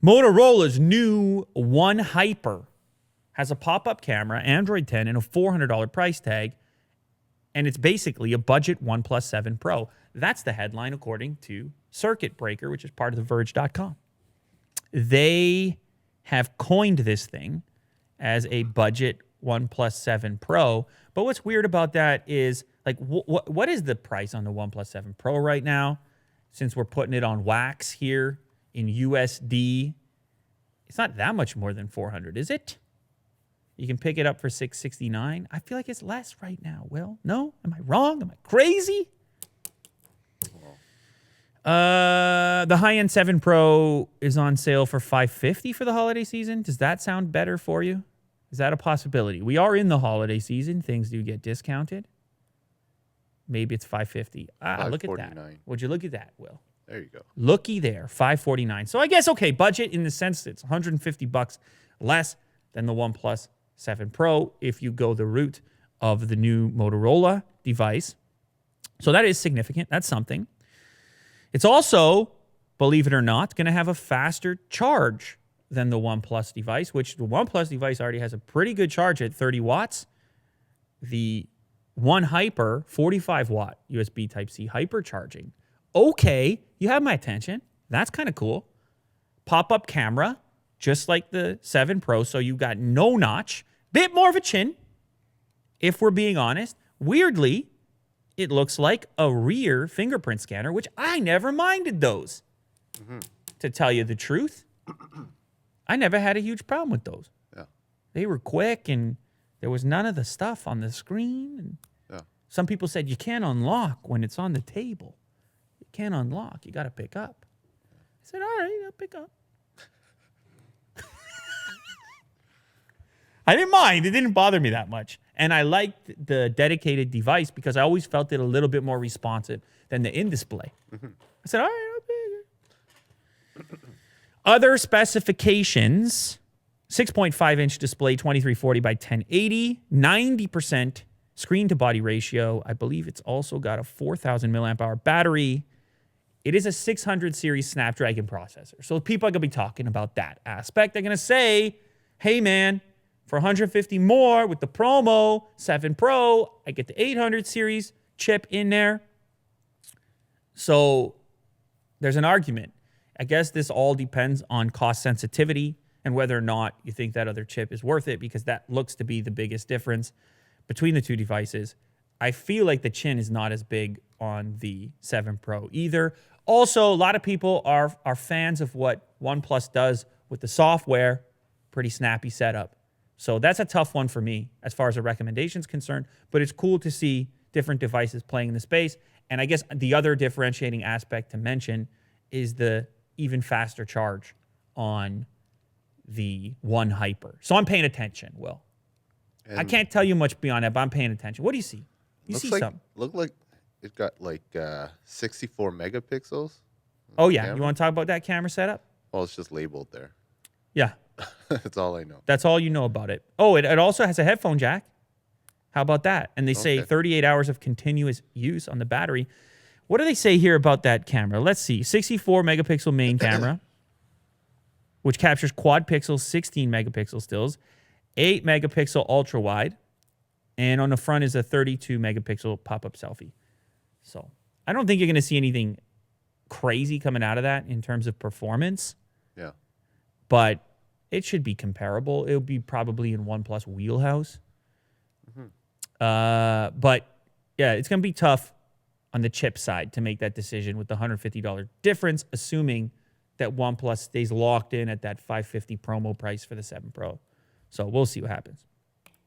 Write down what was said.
Motorola's new One Hyper has a pop-up camera, Android 10, and a $400 price tag, and it's basically a budget OnePlus 7 Pro. That's the headline according to Circuit Breaker, which is part of TheVerge.com. They have coined this thing as a budget OnePlus 7 Pro, but what's weird about that is, like, what is the price on the OnePlus 7 Pro right now? Since we're putting it on wax here in USD, it's not that much more than $400, is it? You can pick it up for $669. I feel like it's less right now. Will, no? Am I wrong? Am I crazy? The high-end 7 Pro is on sale for $550 for the holiday season. Does that sound better for you? Is that a possibility? We are in the holiday season. Things do get discounted. Maybe it's $550. Look at that. Would you look at that, Will? There you go. Looky there, $549. So I guess, okay, budget in the sense that it's $150 less than the OnePlus 7 Pro if you go the route of the new Motorola device. So that is significant. That's something. It's also, believe it or not, going to have a faster charge than the OnePlus device, which the OnePlus device already has a pretty good charge at 30 watts. The One Hyper, 45-watt USB Type-C hypercharging. Okay, you have my attention. That's kind of cool. Pop-up camera, just like the 7 Pro, so you got no notch. Bit more of a chin, if we're being honest. Weirdly, it looks like a rear fingerprint scanner, which I never minded those. To tell you the truth, I never had a huge problem with those. Yeah. They were quick, and there was none of the stuff on the screen. And yeah. Some people said you can't unlock when it's on the table. You can't unlock. You got to pick up. I said, all right, I'll pick up. I didn't mind. It didn't bother me that much. And I liked the dedicated device because I always felt it a little bit more responsive than the in-display. I said, all right, I'll pick it. Other specifications, 6.5-inch display, 2340 by 1080, 90% screen-to-body ratio. I believe it's also got a 4,000 milliamp hour battery. It is a 600 series Snapdragon processor. So people are going to be talking about that aspect. They're going to say, hey, man, for 150 more with the promo 7 Pro, I get the 800 series chip in there. So there's an argument. I guess this all depends on cost sensitivity and whether or not you think that other chip is worth it, because that looks to be the biggest difference between the two devices. I feel like the chin is not as big on the 7 Pro either. Also, a lot of people are fans of what OnePlus does with the software. Pretty snappy setup. So that's a tough one for me as far as a recommendation is concerned, but it's cool to see different devices playing in the space. And I guess the other differentiating aspect to mention is the even faster charge on the One Hyper. So I'm paying attention, Will. And I can't tell you much beyond that, but I'm paying attention. What do you see? You see something? Look like it got like 64 megapixels. Oh, yeah. You want to talk about that camera setup? Well, it's just labeled there. Yeah. That's all I know. That's all you know about it. Oh, it also has a headphone jack. How about that? And they say 38 hours of continuous use on the battery. What do they say here about that camera? Let's see. 64 megapixel main camera, which captures quad pixels, 16 megapixel stills, 8 megapixel ultra wide, and on the front is a 32 megapixel pop-up selfie. So I don't think you're going to see anything crazy coming out of that in terms of performance. Yeah. But it should be comparable. It would be probably in OnePlus wheelhouse. But yeah, it's going to be tough on the chip side to make that decision with the $150 difference, assuming that OnePlus stays locked in at that $550 promo price for the 7 Pro. So we'll see what happens.